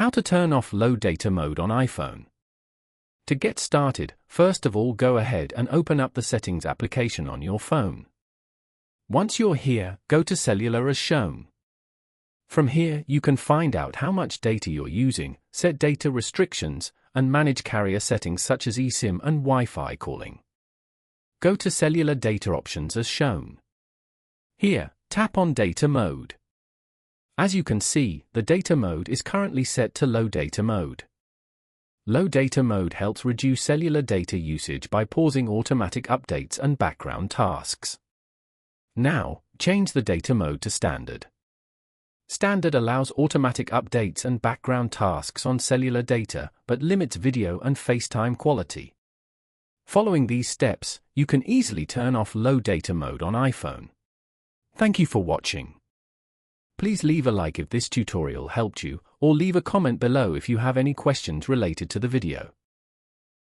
How to turn off low data mode on iPhone. To get started, first of all go ahead and open up the Settings application on your phone. Once you're here, go to Cellular as shown. From here, you can find out how much data you're using, set data restrictions, and manage carrier settings such as eSIM and Wi-Fi calling. Go to Cellular Data Options as shown. Here, tap on Data Mode. As you can see, the data mode is currently set to low data mode. Low data mode helps reduce cellular data usage by pausing automatic updates and background tasks. Now, change the data mode to standard. Standard allows automatic updates and background tasks on cellular data, but limits video and FaceTime quality. Following these steps, you can easily turn off low data mode on iPhone. Thank you for watching. Please leave a like if this tutorial helped you, or leave a comment below if you have any questions related to the video.